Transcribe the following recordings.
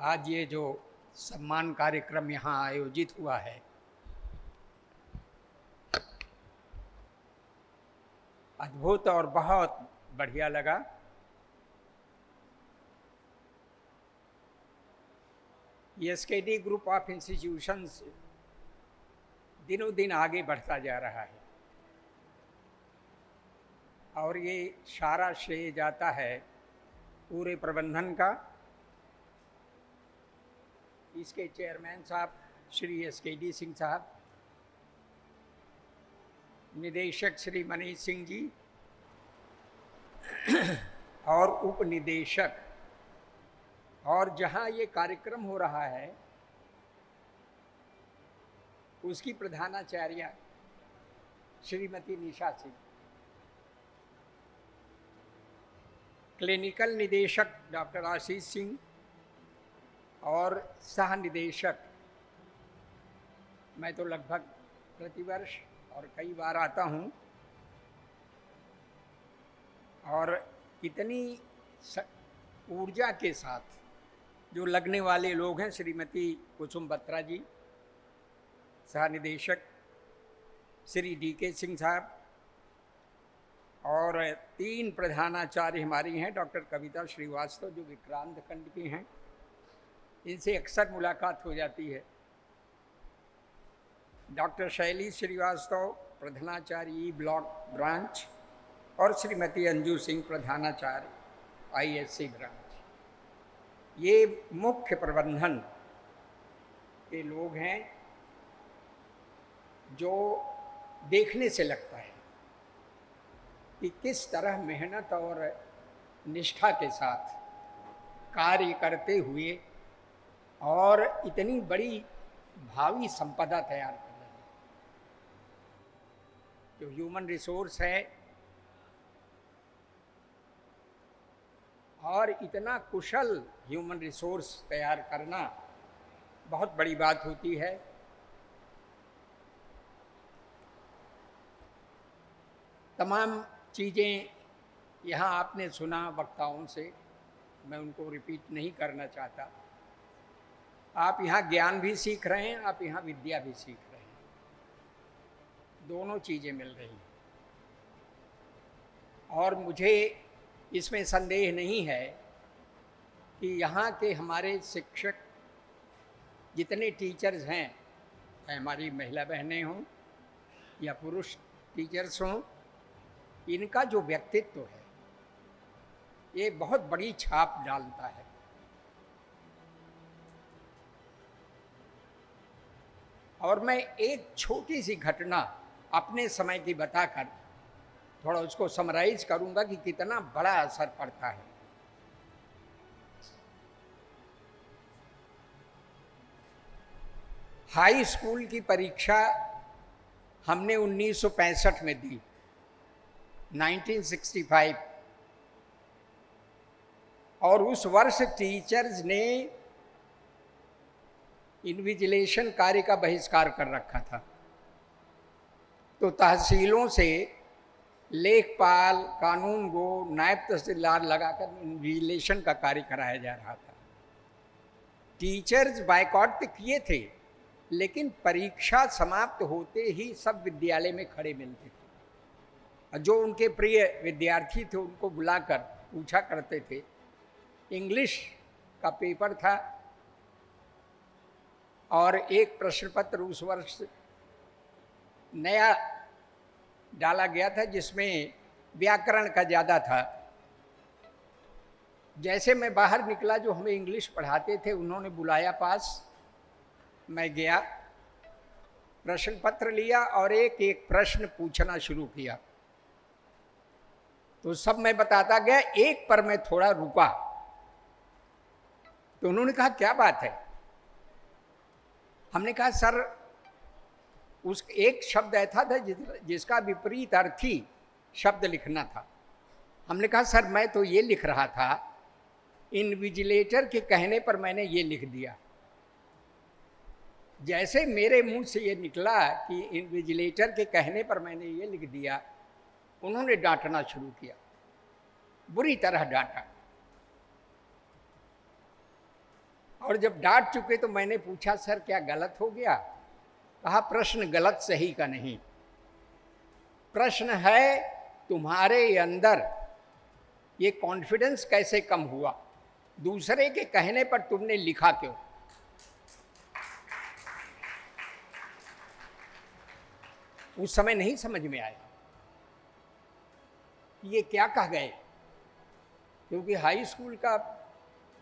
आज ये जो सम्मान कार्यक्रम यहाँ आयोजित हुआ है, अद्भुत और बहुत बढ़िया लगा। ये एसकेडी ग्रुप ऑफ इंस्टीट्यूशंस दिनों दिन आगे बढ़ता जा रहा है और ये सारा श्रेय जाता है पूरे प्रबंधन का। इसके चेयरमैन साहब श्री एसकेडी सिंह साहब, निदेशक श्री मनीष सिंह जी और उप निदेशक, और जहाँ ये कार्यक्रम हो रहा है उसकी प्रधानाचार्य श्रीमती निशा सिंह, क्लिनिकल निदेशक डॉक्टर आशीष सिंह और सह निदेशक। मैं तो लगभग प्रतिवर्ष और कई बार आता हूँ और इतनी ऊर्जा के साथ जो लगने वाले लोग हैं, श्रीमती कुसुम बत्रा जी, सह निदेशक श्री डीके सिंह साहब, और 3 प्रधानाचार्य हमारी हैं, डॉक्टर कविता श्रीवास्तव जो विक्रांत खंड की हैं, इनसे अक्सर मुलाकात हो जाती है। डॉक्टर शैली श्रीवास्तव प्रधानाचार्य ब्लॉक ब्रांच और श्रीमती अंजू सिंह प्रधानाचार्य आईएससी ब्रांच। ये मुख्य प्रबंधन के लोग हैं जो देखने से लगता है कि किस तरह मेहनत और निष्ठा के साथ कार्य करते हुए और इतनी बड़ी भावी संपदा तैयार कर रहे हैं। जो ह्यूमन रिसोर्स है और इतना कुशल ह्यूमन रिसोर्स तैयार करना बहुत बड़ी बात होती है। तमाम चीज़ें यहाँ आपने सुना वक्ताओं से, मैं उनको रिपीट नहीं करना चाहता। आप यहाँ ज्ञान भी सीख रहे हैं, आप यहाँ विद्या भी सीख रहे हैं, दोनों चीज़ें मिल रही हैं। और मुझे इसमें संदेह नहीं है कि यहाँ के हमारे शिक्षक जितने टीचर्स हैं, चाहे हमारी महिला बहनें हों या पुरुष टीचर्स हों, इनका जो व्यक्तित्व है ये बहुत बड़ी छाप डालता है। और मैं एक छोटी सी घटना अपने समय की बताकर थोड़ा उसको समराइज करूंगा कि कितना बड़ा असर पड़ता है। हाई स्कूल की परीक्षा हमने 1965 में दी, 1965, और उस वर्ष टीचर्स ने इन्विजिलेशन कार्य का बहिष्कार कर रखा था। तो तहसीलों से लेखपाल, कानून गो, नायब तहसीलदार लगाकर इन्विजिलेशन का कार्य कराया जा रहा था। टीचर्स बायकॉट तो किए थे, लेकिन परीक्षा समाप्त होते ही सब विद्यालय में खड़े मिलते थे। जो उनके प्रिय विद्यार्थी थे उनको बुलाकर पूछा करते थे। इंग्लिश का पेपर था और एक प्रश्न पत्र उस वर्ष नया डाला गया था जिसमें व्याकरण का ज़्यादा था। जैसे मैं बाहर निकला, जो हमें इंग्लिश पढ़ाते थे उन्होंने बुलाया पास, मैं गया, प्रश्न पत्र लिया और एक एक प्रश्न पूछना शुरू किया। तो सब मैं बताता गया, एक पर मैं थोड़ा रुका। तो उन्होंने कहा क्या बात है? हमने कहा सर, उस एक शब्द ऐसा था जिसका विपरीत अर्थी शब्द लिखना था। हमने कहा सर मैं तो ये लिख रहा था, इन्विजिलेटर के कहने पर मैंने ये लिख दिया। जैसे मेरे मुंह से ये निकला कि इन्विजिलेटर के कहने पर मैंने ये लिख दिया, उन्होंने डांटना शुरू किया, बुरी तरह डांटा। और जब डांट चुके तो मैंने पूछा, सर क्या गलत हो गया? कहा, प्रश्न गलत सही का नहीं, प्रश्न है तुम्हारे अंदर ये कॉन्फिडेंस कैसे कम हुआ, दूसरे के कहने पर तुमने लिखा क्यों? उस समय नहीं समझ में आया कि ये क्या कह गए, क्योंकि हाई स्कूल का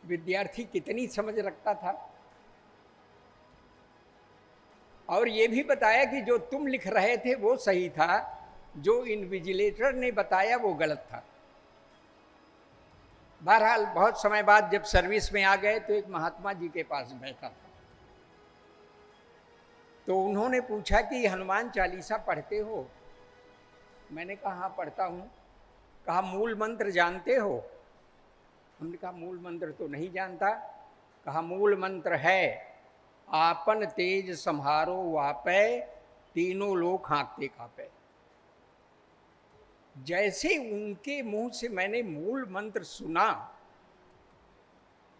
विद्यार्थी कितनी समझ रखता था। और ये भी बताया कि जो तुम लिख रहे थे वो सही था, जो इन्विजिलेटर ने बताया वो गलत था। बहरहाल बहुत समय बाद जब सर्विस में आ गए तो एक महात्मा जी के पास बैठा था, तो उन्होंने पूछा कि हनुमान चालीसा पढ़ते हो? मैंने कहा हाँ पढ़ता हूँ। कहा मूल मंत्र जानते हो? हमने कहा मूल मंत्र तो नहीं जानता। कहा मूल मंत्र है, आपन तेज संहारो वापै, तीनों लोक हाँकते कापै। जैसे उनके मुंह से मैंने मूल मंत्र सुना,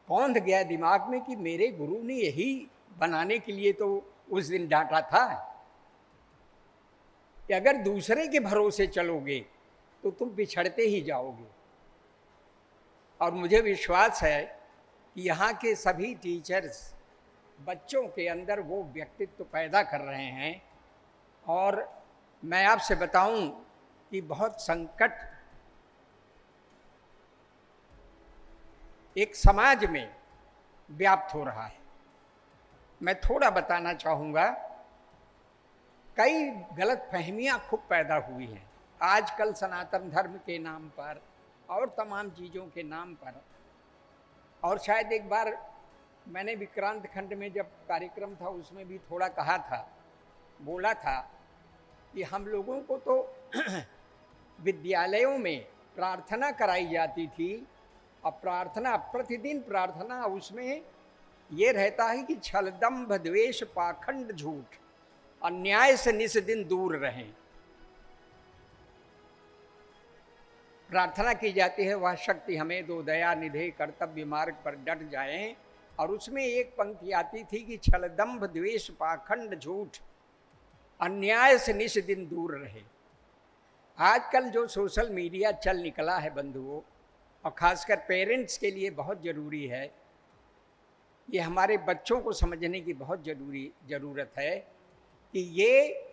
कौंध गया दिमाग में कि मेरे गुरु ने यही बनाने के लिए तो उस दिन डांटा था कि अगर दूसरे के भरोसे चलोगे तो तुम बिछड़ते ही जाओगे। और मुझे विश्वास है कि यहाँ के सभी टीचर्स बच्चों के अंदर वो व्यक्तित्व पैदा कर रहे हैं। और मैं आपसे बताऊं कि बहुत संकट एक समाज में व्याप्त हो रहा है। मैं थोड़ा बताना चाहूँगा, कई गलत फहमियाँ खूब पैदा हुई हैं आजकल सनातन धर्म के नाम पर और तमाम चीज़ों के नाम पर। और शायद एक बार मैंने विक्रांत खंड में जब कार्यक्रम था उसमें भी थोड़ा कहा था, बोला था कि हम लोगों को तो विद्यालयों में प्रार्थना कराई जाती थी, और प्रार्थना प्रतिदिन प्रार्थना, उसमें ये रहता है कि छल दंभ द्वेष पाखंड झूठ अन्याय से निस दिन दूर रहें। प्रार्थना की जाती है, वह शक्ति हमें दो दया निधे कर्तव्य मार्ग पर डट जाएं। और उसमें एक पंक्ति आती थी कि छल दंभ द्वेष पाखंड झूठ अन्याय से निस दिन दूर रहे। आजकल जो सोशल मीडिया चल निकला है बंधुओं, और ख़ासकर पेरेंट्स के लिए बहुत ज़रूरी है, ये हमारे बच्चों को समझने की बहुत ज़रूरत है कि ये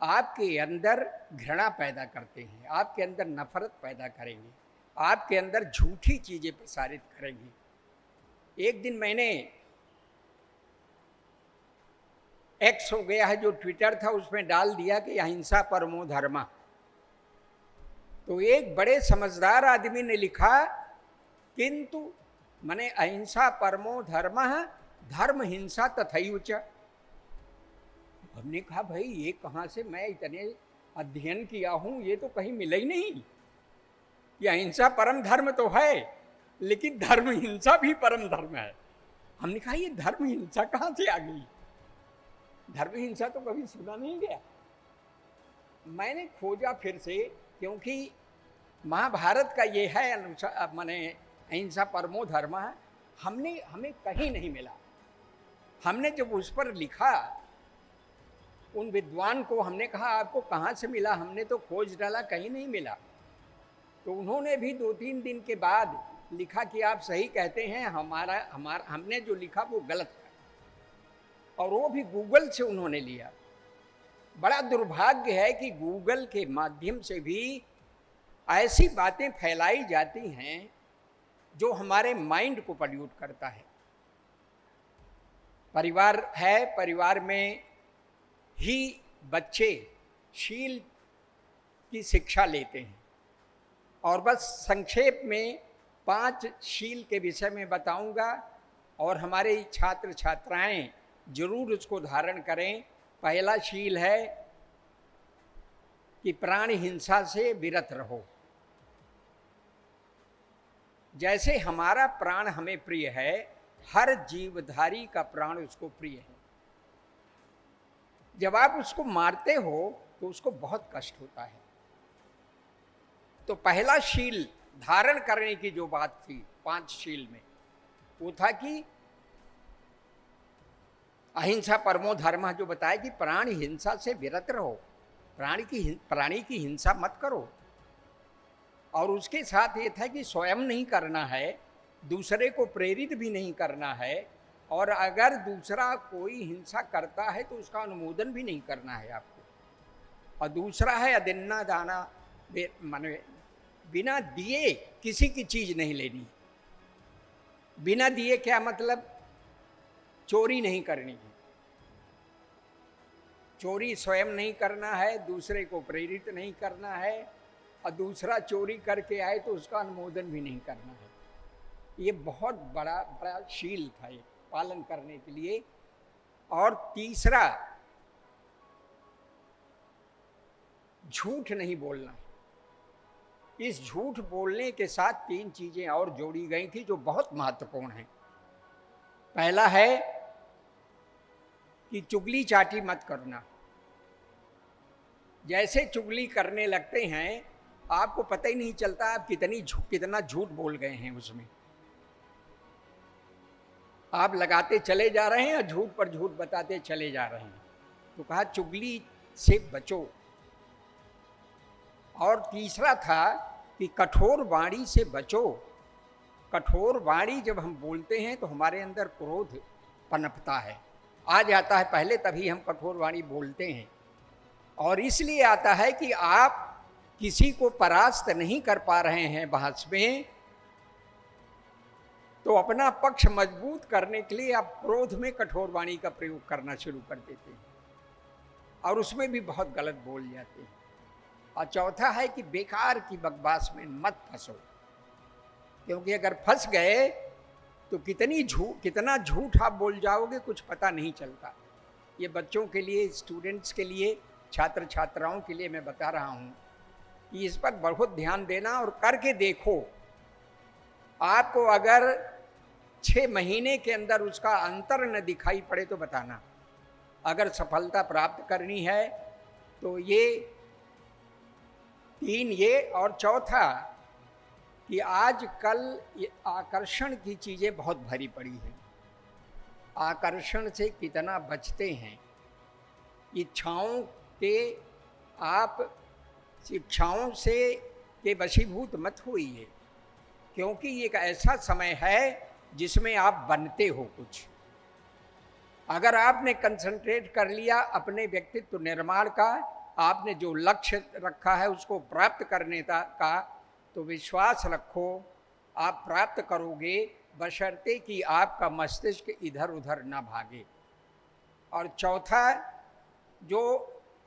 आपके अंदर घृणा पैदा करते हैं, आपके अंदर नफरत पैदा करेंगे, आपके अंदर झूठी चीज़ें प्रसारित करेंगे। एक दिन मैंने एक्स हो गया है जो ट्विटर था, उसमें डाल दिया कि अहिंसा परमो धर्म। तो एक बड़े समझदार आदमी ने लिखा, किंतु माने अहिंसा परमो धर्म धर्म हिंसा तथैव च। हमने कहा भाई ये कहाँ से, मैं इतने अध्ययन किया हूँ, ये तो कहीं मिला ही नहीं। ये अहिंसा परम धर्म तो है, लेकिन धर्म हिंसा भी परम धर्म है। हमने कहा ये धर्म हिंसा कहाँ से आ गई? धर्म हिंसा तो कभी सुना नहीं गया। मैंने खोजा फिर से, क्योंकि महाभारत का ये है अनुसार माने अहिंसा परमो धर्म, हमें कहीं नहीं मिला। हमने जब उस पर लिखा, उन विद्वान को हमने कहा आपको कहाँ से मिला? हमने तो खोज डाला, कहीं नहीं मिला। तो उन्होंने भी 2-3 दिन के बाद लिखा कि आप सही कहते हैं, हमने जो लिखा वो गलत है। और वो भी गूगल से उन्होंने लिया। बड़ा दुर्भाग्य है कि गूगल के माध्यम से भी ऐसी बातें फैलाई जाती हैं जो हमारे माइंड को पॉल्यूट करता है। परिवार है, परिवार में ही बच्चे शील की शिक्षा लेते हैं। और बस संक्षेप में 5 शील के विषय में बताऊंगा, और हमारे छात्र छात्राएं जरूर उसको धारण करें। पहला शील है कि प्राणी हिंसा से विरत रहो। जैसे हमारा प्राण हमें प्रिय है, हर जीवधारी का प्राण उसको प्रिय है। जब आप उसको मारते हो तो उसको बहुत कष्ट होता है। तो पहला शील धारण करने की जो बात थी 5 शील में, वो था कि अहिंसा परमो धर्म जो बताया कि प्राणी हिंसा से विरत रहो, प्राणी की हिंसा मत करो। और उसके साथ ये था कि स्वयं नहीं करना है, दूसरे को प्रेरित भी नहीं करना है, और अगर दूसरा कोई हिंसा करता है तो उसका अनुमोदन भी नहीं करना है आपको। और दूसरा है अदिन्ना दाना, माने बिना दिए किसी की चीज नहीं लेनी। बिना दिए क्या मतलब? चोरी नहीं करनी है, चोरी स्वयं नहीं करना है, दूसरे को प्रेरित नहीं करना है, और दूसरा चोरी करके आए तो उसका अनुमोदन भी नहीं करना है। ये बहुत बड़ा बड़ा शील था ये पालन करने के लिए। और तीसरा, झूठ नहीं बोलना। इस झूठ बोलने के साथ तीन चीजें और जोड़ी गई थी जो बहुत महत्वपूर्ण हैं। पहला है कि चुगली चाटी मत करना। जैसे चुगली करने लगते हैं आपको पता ही नहीं चलता आप कितना झूठ बोल गए हैं उसमें। आप लगाते चले जा रहे हैं और झूठ पर झूठ बताते चले जा रहे हैं। तो कहा चुगली से बचो। और तीसरा था कि कठोर वाणी से बचो। कठोर वाणी जब हम बोलते हैं तो हमारे अंदर क्रोध पनपता है, आ जाता है पहले, तभी हम कठोर वाणी बोलते हैं। और इसलिए आता है कि आप किसी को परास्त नहीं कर पा रहे हैं बहस में, तो अपना पक्ष मजबूत करने के लिए आप क्रोध में कठोर वाणी का प्रयोग करना शुरू कर देते हैं, और उसमें भी बहुत गलत बोल जाते हैं। और चौथा है कि बेकार की बकवास में मत फंसो, क्योंकि अगर फंस गए तो कितना झूठ आप बोल जाओगे कुछ पता नहीं चलता। ये बच्चों के लिए, स्टूडेंट्स के लिए, छात्र छात्राओं के लिए मैं बता रहा हूँ कि इस पर बहुत ध्यान देना और करके देखो। आपको अगर 6 महीने के अंदर उसका अंतर न दिखाई पड़े तो बताना। अगर सफलता प्राप्त करनी है तो ये 3, ये और चौथा कि आजकल ये आकर्षण की चीज़ें बहुत भरी पड़ी हैं। आकर्षण से कितना बचते हैं। इच्छाओं के, आप शिक्षाओं से के वशीभूत मत होइए, क्योंकि ये एक ऐसा समय है जिसमें आप बनते हो कुछ। अगर आपने कंसंट्रेट कर लिया अपने व्यक्तित्व निर्माण का, आपने जो लक्ष्य रखा है उसको प्राप्त करने का, तो विश्वास रखो आप प्राप्त करोगे, बशर्ते कि आपका मस्तिष्क इधर उधर ना भागे। और चौथा, जो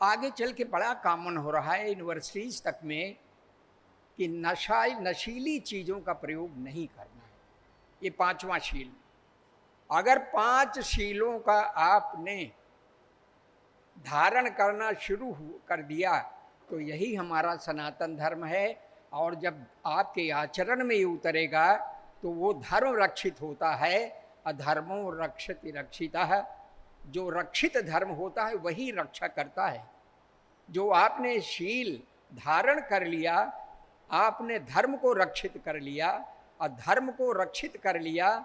आगे चल के बड़ा कॉमन हो रहा है यूनिवर्सिटीज़ तक में, कि नशीली चीज़ों का प्रयोग नहीं करना है। ये 5वां शील। अगर 5 शीलों का आपने धारण करना शुरू कर दिया तो यही हमारा सनातन धर्म है। और जब आपके आचरण में ये उतरेगा तो वो धर्म रक्षित होता है। अधर्मो रक्षति रक्षितः। जो रक्षित धर्म होता है वही रक्षा करता है। जो आपने शील धारण कर लिया, आपने धर्म को रक्षित कर लिया, और धर्म को रक्षित कर लिया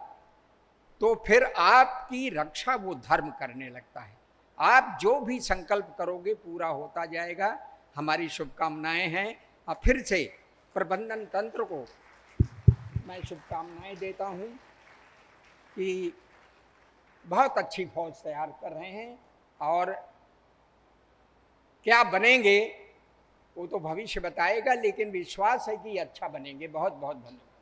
तो फिर आपकी रक्षा वो धर्म करने लगता है। आप जो भी संकल्प करोगे पूरा होता जाएगा। हमारी शुभकामनाएं हैं। और फिर से प्रबंधन तंत्र को मैं शुभकामनाएं देता हूं कि बहुत अच्छी फौज तैयार कर रहे हैं, और क्या बनेंगे वो तो भविष्य बताएगा, लेकिन विश्वास है कि अच्छा बनेंगे। बहुत बहुत धन्यवाद।